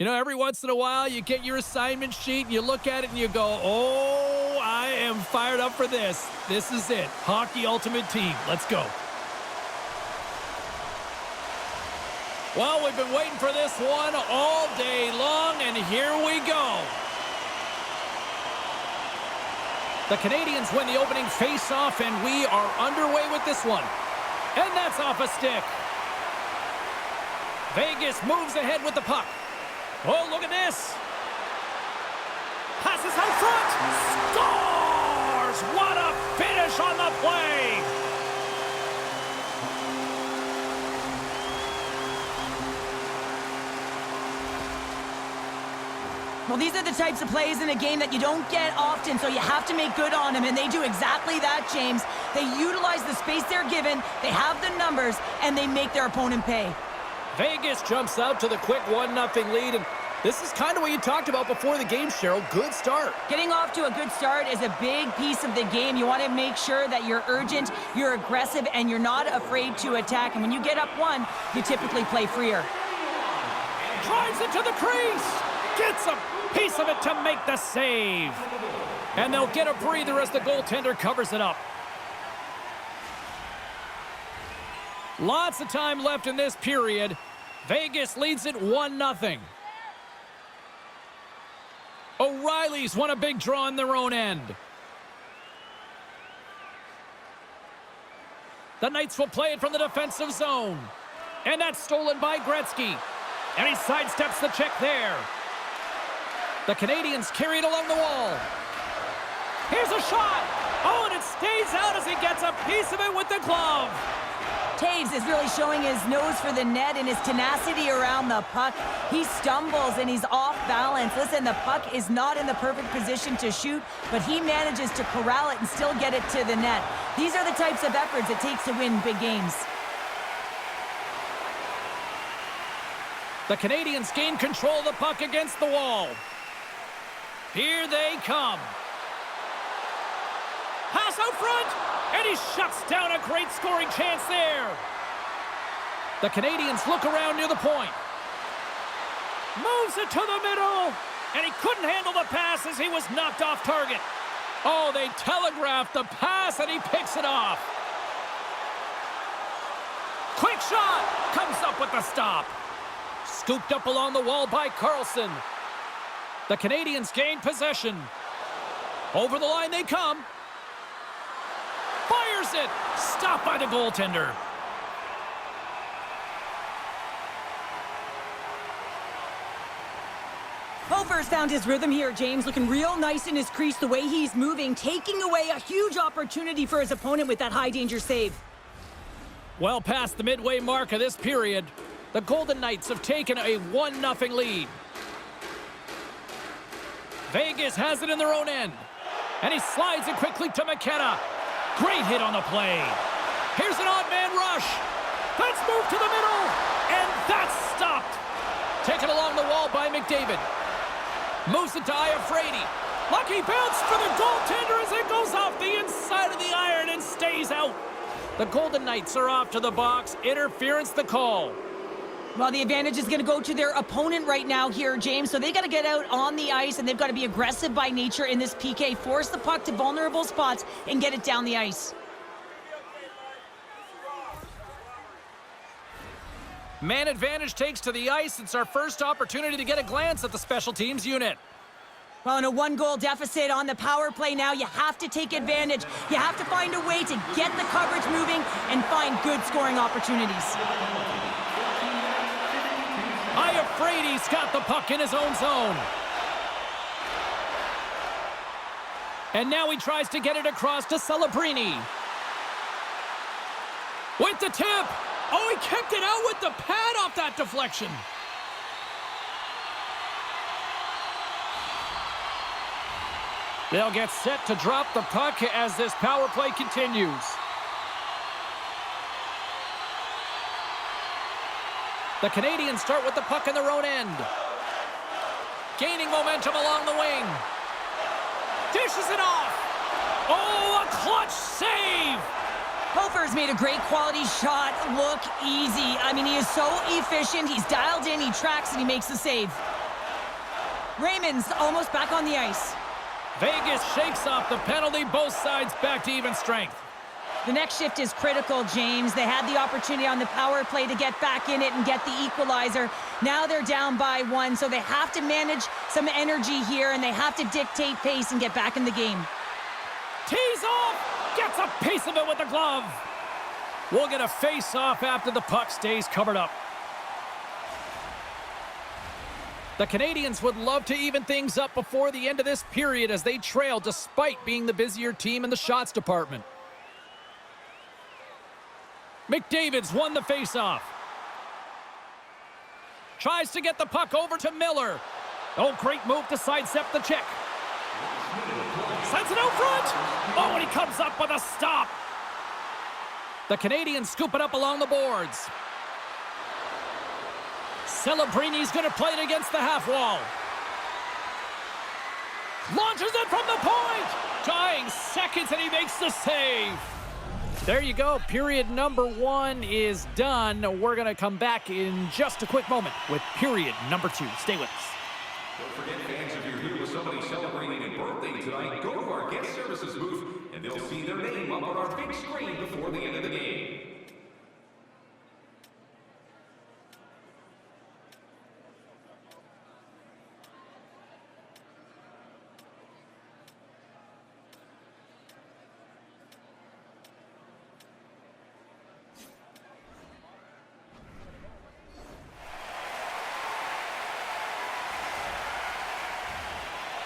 You know, every once in a while, you get your assignment sheet, and you look at it, and you go, oh, I am fired up for this. This is it. Hockey Ultimate Team. Let's go. Well, we've been waiting for this one all day long, and here we go. The Canadiens win the opening face-off, and we are underway with this one. And that's off a stick. Vegas moves ahead with the puck. Oh, look at this. Passes out front. Scores! What a finish on the play. Well, these are the types of plays in a game that you don't get often, so you have to make good on them, and they do exactly that, James. They utilize the space they're given, they have the numbers, and they make their opponent pay. Vegas jumps out to the quick 1-0 lead, and this is kind of what you talked about before the game, Cheryl. Good start. Getting off to a good start is a big piece of the game. You want to make sure that you're urgent, you're aggressive, and you're not afraid to attack. And when you get up one, you typically play freer. Drives it to the crease. Gets a piece of it to make the save. And they'll get a breather as the goaltender covers it up. Lots of time left in this period. Vegas leads it 1-0. O'Reilly's won a big draw in their own end. The Knights will play it from the defensive zone. And that's stolen by Gretzky. And he sidesteps the check there. The Canadiens carry it along the wall. Here's a shot. Oh, and it stays out as he gets a piece of it with the glove. Taves is really showing his nose for the net and his tenacity around the puck. He stumbles and he's off balance. Listen, the puck is not in the perfect position to shoot, but he manages to corral it and still get it to the net. These are the types of efforts it takes to win big games. The Canadiens gain control of the puck against the wall. Here they come. Pass out front, and he shuts down a great scoring chance there. The Canadiens look around near the point. Moves it to the middle, and he couldn't handle the pass as he was knocked off target. Oh, they telegraphed the pass, and he picks it off. Quick shot, comes up with the stop. Scooped up along the wall by Carlson. The Canadiens gain possession. Over the line they come. Fires it! Stopped by the goaltender. Hofer's found his rhythm here, James, looking real nice in his crease the way he's moving, taking away a huge opportunity for his opponent with that high-danger save. Well past the midway mark of this period, the Golden Knights have taken a 1-0 lead. Vegas has it in their own end, and he slides it quickly to McKenna. Great hit on the play. Here's an odd man rush. That's moved to the middle, and that's stopped. Taken along the wall by McDavid. Moves it to Iafrate. Lucky bounce for the goaltender as it goes off the inside of the iron and stays out. The Golden Knights are off to the box. Interference the call. Well, the advantage is going to go to their opponent right now here, James, so they got to get out on the ice, and they've got to be aggressive by nature in this PK. Force the puck to vulnerable spots and get it down the ice. Man advantage takes to the ice. It's our first opportunity to get a glance at the special teams unit. Well, in a one-goal deficit on the power play now, you have to take advantage. You have to find a way to get the coverage moving and find good scoring opportunities. Iafrate's got the puck in his own zone. And now he tries to get it across to Celebrini. With the tip. Oh, he kept it out with the pad off that deflection. They'll get set to drop the puck as this power play continues. The Canadiens start with the puck in their own end. Gaining momentum along the wing. Dishes it off. Oh, a clutch save. Hofer's made a great quality shot look easy. I mean, he is so efficient. He's dialed in, he tracks, and he makes the save. Raymond's almost back on the ice. Vegas shakes off the penalty. Both sides back to even strength. The next shift is critical, James. They had the opportunity on the power play to get back in it and get the equalizer. Now they're down by 1, so they have to manage some energy here, and they have to dictate pace and get back in the game. Tees off! Gets a piece of it with the glove. We'll get a face-off after the puck stays covered up. The Canadians would love to even things up before the end of this period as they trail despite being the busier team in the shots department. McDavid's won the face-off. Tries to get the puck over to Miller. Oh, great move to sidestep the check. Sends it out front. Oh, and he comes up with a stop. The Canadians scoop it up along the boards. Celebrini's going to play it against the half wall. Launches it from the point. Dying seconds, and he makes the save. There you go. Period number 1 is done. We're going to come back in just a quick moment with period number 2. Stay with us. Don't forget, fans, if you're here with somebody celebrating a birthday tonight, go to our guest services booth, and they'll see their name up on our big screen before the end of the game.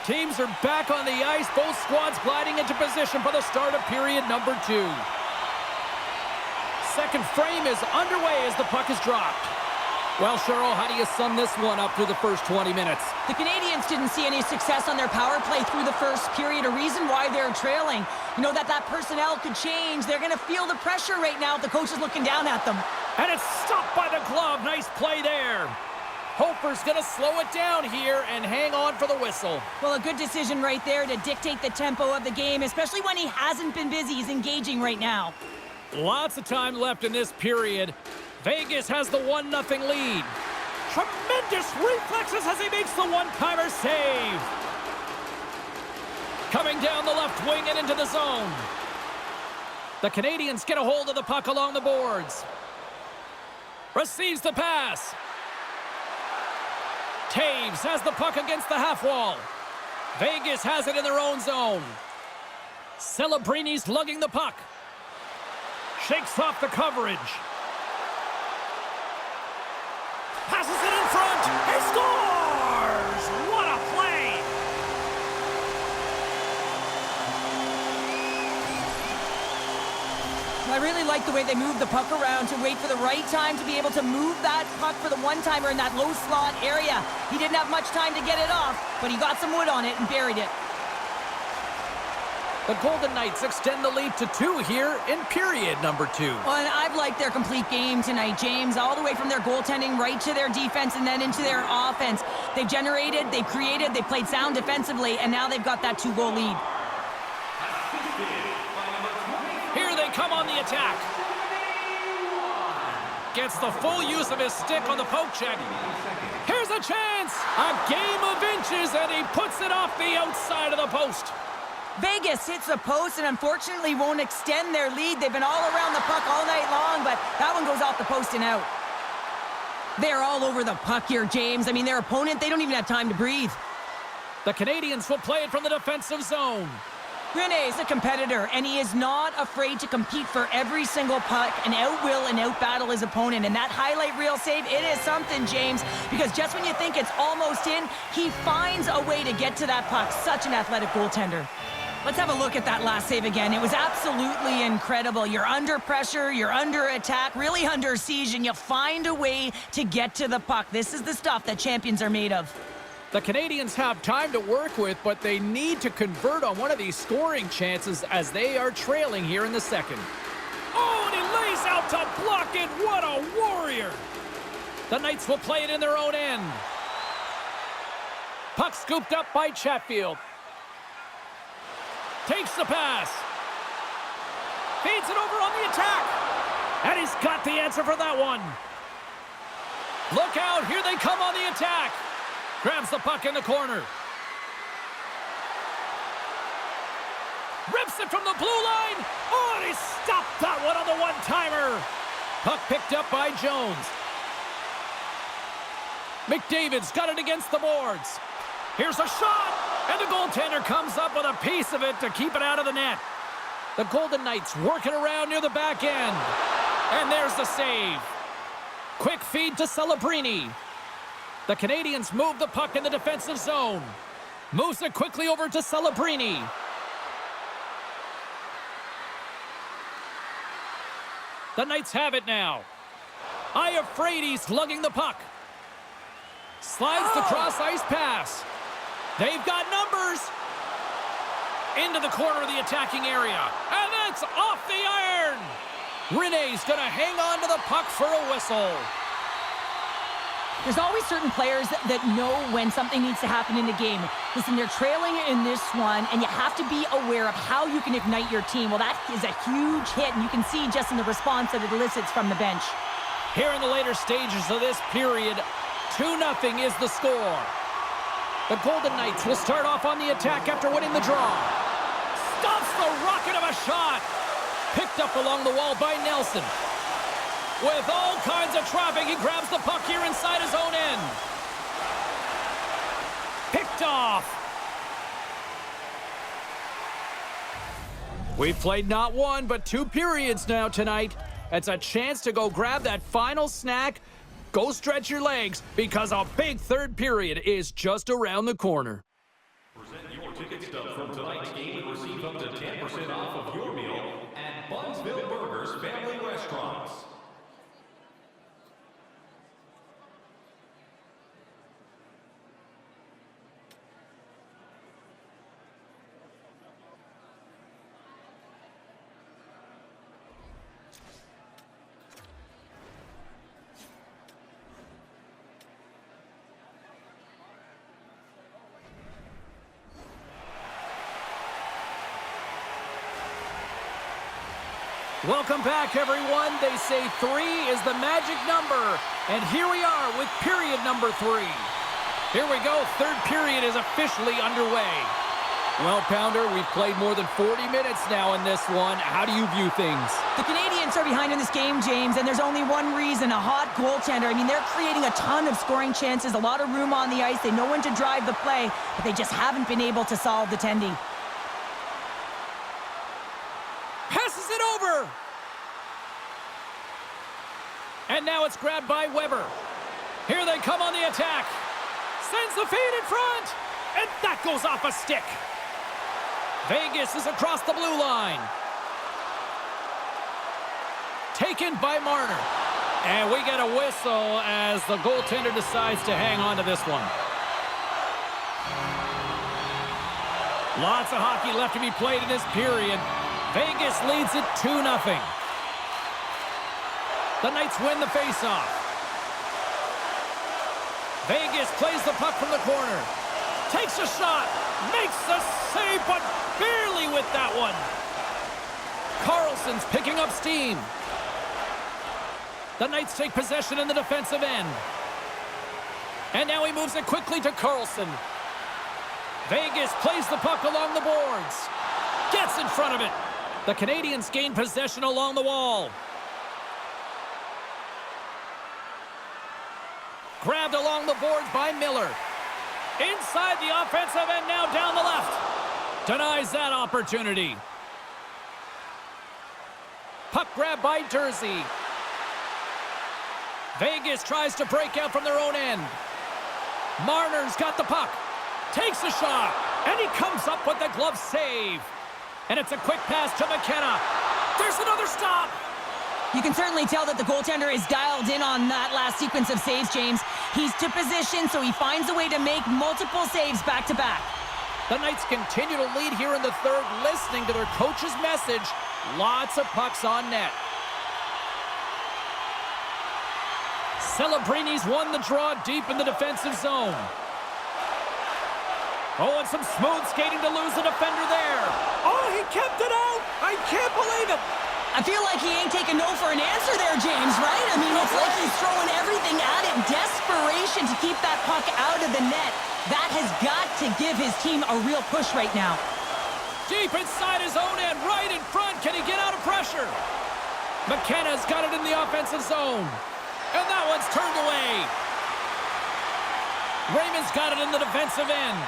Teams are back on the ice. Both squads gliding into position for the start of period number 2. Second frame is underway as the puck is dropped. Well, Cheryl, how do you sum this one up through the first 20 minutes? The Canadians didn't see any success on their power play through the first period. A reason why they're trailing. You know that personnel could change. They're going to feel the pressure right now if the coach is looking down at them. And it's stopped by the glove. Nice play there. Hofer's going to slow it down here and hang on for the whistle. Well, a good decision right there to dictate the tempo of the game, especially when he hasn't been busy. He's engaging right now. Lots of time left in this period. Vegas has the 1-0 lead. Tremendous reflexes as he makes the one-timer save. Coming down the left wing and into the zone. The Canadians get a hold of the puck along the boards. Receives the pass. Taves has the puck against the half wall. Vegas has it in their own zone. Celebrini's lugging the puck. Shakes off the coverage. Passes it in front. He scores! What a play! I really like the way they moved the puck around to wait for the right time to be able to move that puck for the one-timer in that low slot area. He didn't have much time to get it off, but he got some wood on it and buried it. The Golden Knights extend the lead to 2 here in period number 2. Well, and I've liked their complete game tonight, James, all the way from their goaltending right to their defense and then into their offense. They've generated, they've created, they've played sound defensively, and now they've got that 2-goal lead. Here they come on the attack. Gets the full use of his stick on the poke check. Here's a chance. A game of inches, and he puts it off the outside of the post. Vegas hits the post and unfortunately won't extend their lead. They've been all around the puck all night long, but that one goes off the post and out. They're all over the puck here, James. I mean, their opponent, they don't even have time to breathe. The Canadians will play it from the defensive zone. Rene's a competitor, and he is not afraid to compete for every single puck and out-will and out-battle his opponent. And that highlight reel save, it is something, James, because just when you think it's almost in, he finds a way to get to that puck. Such an athletic goaltender. Let's have a look at that last save again. It was absolutely incredible. You're under pressure, you're under attack, really under siege, and you find a way to get to the puck. This is the stuff that champions are made of. The Canadians have time to work with, but they need to convert on one of these scoring chances as they are trailing here in the second. Oh, and he lays out to block it. What a warrior. The Knights will play it in their own end. Puck scooped up by Chatfield. Takes the pass. Feeds it over on the attack. And he's got the answer for that one. Look out, here they come on the attack. Grabs the puck in the corner. Rips it from the blue line. Oh, and he stopped that one on the one-timer. Puck picked up by Jones. McDavid's got it against the boards. Here's a shot, and the goaltender comes up with a piece of it to keep it out of the net. The Golden Knights working around near the back end. And there's the save. Quick feed to Celebrini. The Canadians move the puck in the defensive zone. Moves it quickly over to Celebrini. The Knights have it now. Iafrady's lugging the puck. Slides the cross-ice pass. They've got numbers. Into the corner of the attacking area. And that's off the iron. Rene's going to hang on to the puck for a whistle. There's always certain players that know when something needs to happen in the game. Listen, they're trailing in this one, and you have to be aware of how you can ignite your team. Well, that is a huge hit, and you can see just in the response that it elicits from the bench. Here in the later stages of this period, 2-0 is the score. The Golden Knights will start off on the attack after winning the draw. Stops the rocket of a shot. Picked up along the wall by Nelson. With all kinds of traffic, he grabs the puck here inside his own end. Picked off. We've played not one, but 2 periods now tonight. It's a chance to go grab that final snack. Go stretch your legs, because a big third period is just around the corner. Present your ticket stub from tonight's game and receive up to 10% off of your meal at Bunsville Burgers Family Restaurants. Welcome back, everyone. They say 3 is the magic number. And here we are with period number 3. Here we go. Third period is officially underway. Well, Pounder, we've played more than 40 minutes now in this one. How do you view things? The Canadians are behind in this game, James, and there's only one reason, a hot goaltender. I mean, they're creating a ton of scoring chances, a lot of room on the ice. They know when to drive the play, but they just haven't been able to solve the tendy. Passes it over. And now it's grabbed by Weber. Here they come on the attack. Sends the feed in front. And that goes off a stick. Vegas is across the blue line. Taken by Marner. And we get a whistle as the goaltender decides to hang on to this one. Lots of hockey left to be played in this period. Vegas leads it 2-0. The Knights win the faceoff. Vegas plays the puck from the corner. Takes a shot. Makes the save, but barely with that one. Carlson's picking up steam. The Knights take possession in the defensive end. And now he moves it quickly to Carlson. Vegas plays the puck along the boards. Gets in front of it. The Canadians gain possession along the wall. Grabbed along the boards by Miller. Inside the offensive end, now down the left. Denies that opportunity. Puck grab by Jersey. Vegas tries to break out from their own end. Marner's got the puck. Takes a shot. And he comes up with the glove save. And it's a quick pass to McKenna. There's another stop. You can certainly tell that the goaltender is dialed in on that last sequence of saves, James. He's to position, so he finds a way to make multiple saves back-to-back. The Knights continue to lead here in the third, listening to their coach's message. Lots of pucks on net. Celebrini's won the draw deep in the defensive zone. Oh, and some smooth skating to lose the defender there. Oh, he kept it out. I can't believe it. I feel like he ain't taking no for an answer there, James, right? I mean, it's like he's throwing everything at it. Desperation position to keep that puck out of the net. That has got to give his team a real push right now. Deep inside his own end, right in front. Can he get out of pressure? McKenna's got it in the offensive zone. And that one's turned away. Raymond's got it in the defensive end.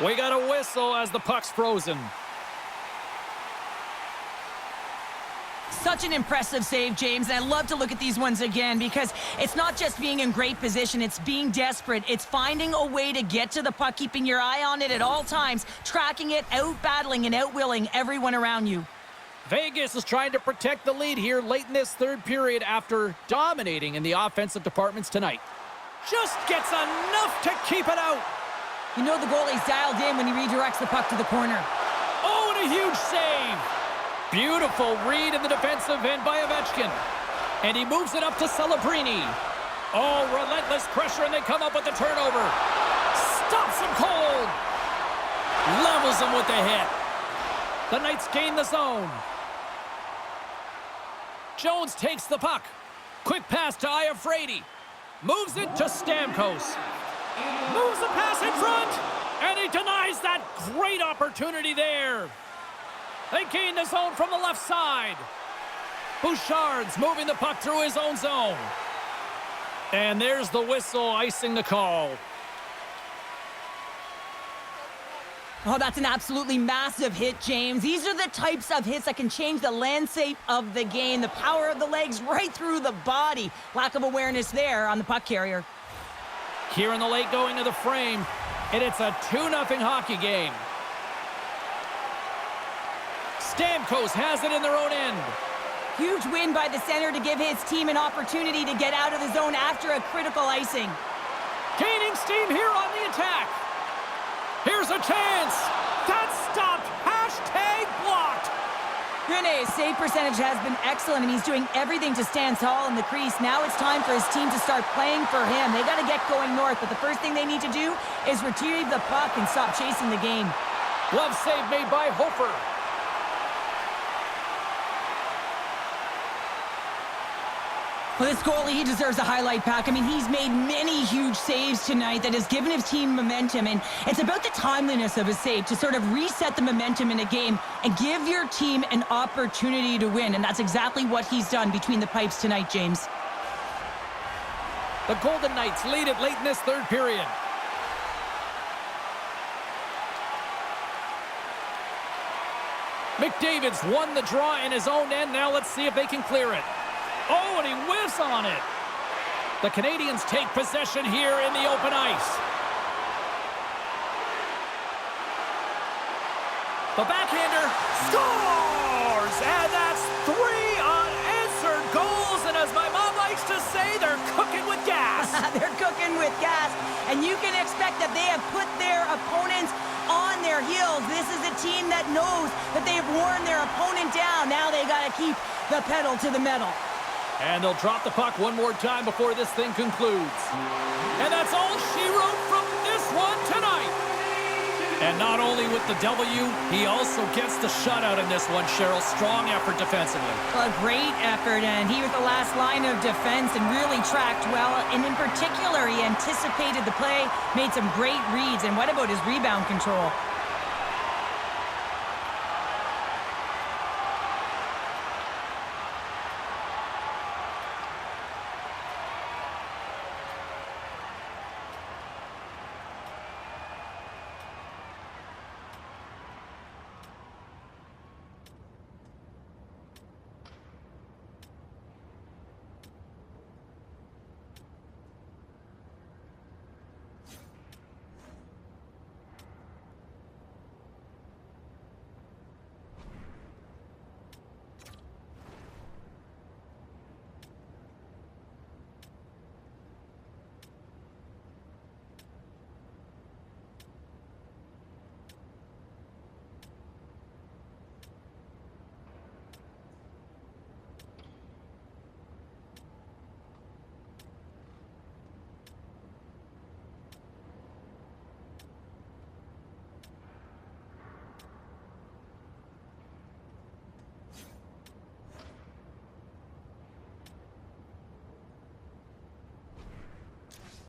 We got a whistle as the puck's frozen. Such an impressive save, James, and I love to look at these ones again because it's not just being in great position, it's being desperate. It's finding a way to get to the puck, keeping your eye on it at all times, tracking it, out-battling and out-willing everyone around you. Vegas is trying to protect the lead here late in this third period after dominating in the offensive departments tonight. Just gets enough to keep it out. You know the goalie's dialed in when he redirects the puck to the corner. Oh, and a huge save. Beautiful read in the defensive end by Ovechkin. And he moves it up to Celebrini. Oh, relentless pressure, and they come up with the turnover. Stops him cold. Levels him with the hit. The Knights gain the zone. Jones takes the puck. Quick pass to Iafrate. Moves it to Stamkos. Moves the pass in front. And he denies that great opportunity there. They gain the zone from the left side. Bouchard's moving the puck through his own zone. And there's the whistle icing the call. Oh, that's an absolutely massive hit, James. These are the types of hits that can change the landscape of the game. The power of the legs right through the body. Lack of awareness there on the puck carrier. Here in the late going to the frame, and it's a 2-0 hockey game. Stamkos has it in their own end. Huge win by the center to give his team an opportunity to get out of the zone after a critical icing. Gaining steam here on the attack. Here's a chance. That's stopped. Hashtag blocked. Rene's save percentage has been excellent, and he's doing everything to stand tall in the crease. Now it's time for his team to start playing for him. They got to get going north, but the first thing they need to do is retrieve the puck and stop chasing the game. Glove save made by Hofer. Well, this goalie, he deserves a highlight pack. I mean, he's made many huge saves tonight that has given his team momentum, and it's about the timeliness of his save to sort of reset the momentum in a game and give your team an opportunity to win, and that's exactly what he's done between the pipes tonight, James. The Golden Knights lead it late in this third period. McDavid's won the draw in his own end. Now let's see if they can clear it. Oh, and he whiffs on it. The Canadians take possession here in the open ice. The backhander scores! And that's 3 unanswered goals. And as my mom likes to say, they're cooking with gas. They're cooking with gas. And you can expect that they have put their opponents on their heels. This is a team that knows that they've worn their opponent down. Now they got to keep the pedal to the metal. And they'll drop the puck one more time before this thing concludes. And that's all she wrote from this one tonight. And not only with the W, he also gets the shutout in this one, Cheryl. Strong effort defensively. A great effort, and he was the last line of defense and really tracked well. And in particular, he anticipated the play, made some great reads. And what about his rebound control?